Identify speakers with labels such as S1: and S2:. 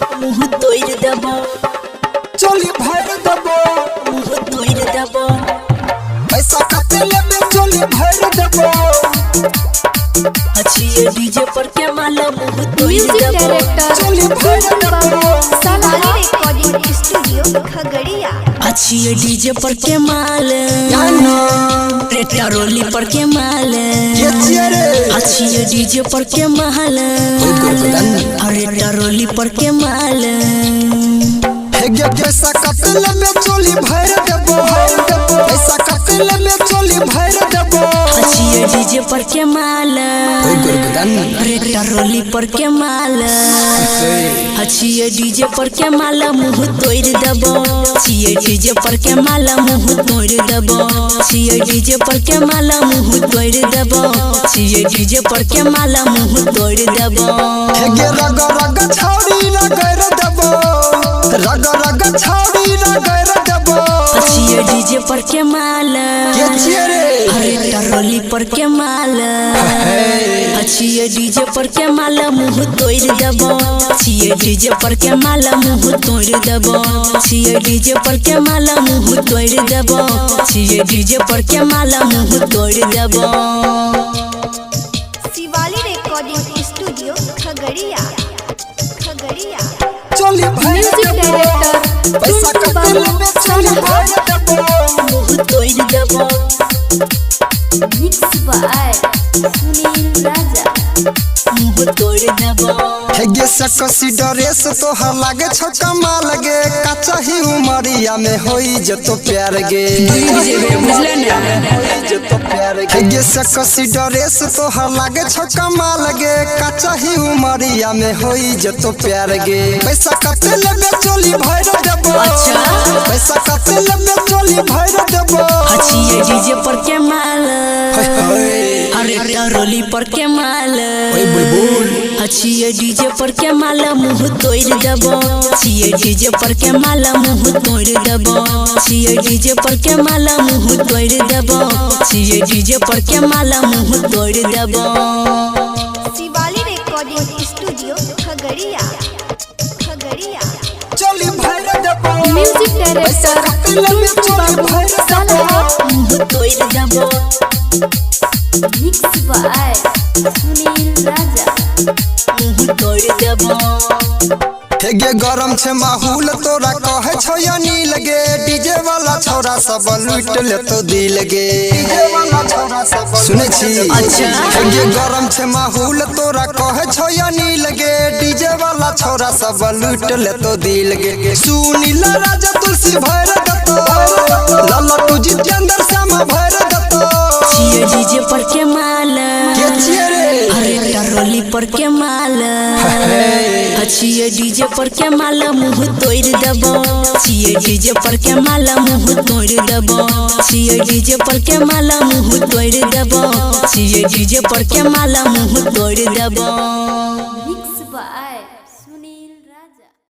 S1: मुँह तोड़ देबो
S2: चोली भर देबो
S1: मुँह तोड़ देबो
S2: पैसा कते लेबे चोली भर देबो
S1: अच्छी डीजे पर के माला मुँह तोड़
S3: म्यूजिक
S1: देबो
S3: डायरेक्टर
S2: चोली भर देबो
S3: सलारी रिकॉर्डिंग स्टूडियो खगड़िया।
S1: अच्छी डीजे पर के माल रोली पर के माल
S2: ये चिरे
S1: अच्छी डीजे पर के माल अरे रोली पर के माल
S2: हेगे पैसा कते लेबे चोली भर देबो पैसा कते लेबे चोली भर देबो
S1: अच्छी डीजे पर के माल अरे रोली पर के माल अच्छी डीजे पर के माला मुँह तोड़ देबो अच्छी डीजे पर के माला मुँह तोड़ देबो अच्छी डीजे पर के माला मुँह तोड़ देबो अच्छी डीजे पर के माला मुँह तोड़ देबो
S2: हेगे रग रग छौरी रगड़ देबो रग रग छौरी रगड़ देबो
S1: अच्छी डीजे पर के माल
S2: ये चिरे
S1: अरे रोली पर के माल अच्छी डीजे पर के माला मुँह तोड़ देबो अच्छी डीजे पर के माला मुँह तोड़ देबो अच्छी डीजे पर के माला मुँह तोड़ देबो अच्छी डीजे पर के माला मुँह तोड़ देबो
S3: शिवाली रिकॉर्डिंग स्टूडियो खगड़िया खगड़िया।
S2: चोली भर
S3: म्यूजिक
S2: देबो
S3: डायरेक्टर
S2: पैसा कते लेबे चोली भर देबो
S1: मुँह तोड़ देबो
S3: मिक्स बाय सुनील राजा।
S1: मुँह तोड़ देबो
S2: हेगे सकसी ड्रेस तोहर लागे छो कमाल गे कच्चा ही उमरिया में होई जतो प्यार गे जतो प्यार गे हेगे सकसी ड्रेस तोहर लागे छो कमाल गे कच्चा ही उमरिया में होई जतो प्यार गे पैसा कते लेबे चोली भर देबो पैसा कते लेबे चोली भर देबो
S1: अच्छी डीजे पर के माल अरे रोली पर के माल अच्छी डीजे पर के माला मुँह तोड़ देबो अच्छी डीजे पर के माला मुँह तोड़ देबो अच्छी डीजे पर के माला मुँह तोड़ देबो अच्छी डीजे पर के माला मुँह तोड़ देबो
S3: शिवाली रिकॉर्डिंग स्टूडियो खगड़िया खगड़िया।
S2: चोली भर देबो
S3: म्यूजिक
S2: पैसा
S3: डायरेक्टर
S2: कते लेबे चोली भर देबो
S1: मुँह तोड़ देबो
S3: मिक्स बाय सुनील राजा।
S1: मुँह तोड़ देबो
S2: हेगे गरम छे माहौल तोरा कहे छो या नी लगे डीजे वाला छोरा सब लूट ले तो दिल गे डीजे वाला छोरा सब सुने छी
S1: अच्छा।
S2: हेगे गरम छे माहौल तोरा कहे छो या नी लगे डीजे वाला छोरा सब लूट ले तो दिल गे सुनील राजा तुलसी भर दतो लल्लू जितेंद्र श्याम भर दतो
S1: अच्छी डीजे पर के माल
S2: के चिरे
S1: अरे रोली पर के माल अच्छी डीजे पर के माला मुँह तोड़ देबो अच्छी डीजे पर के माला मुँह तोड़ देबो अच्छी डीजे पर के माला मुँह तोड़ देबो अच्छी डीजे पर के माला मुँह तोड़ देबो।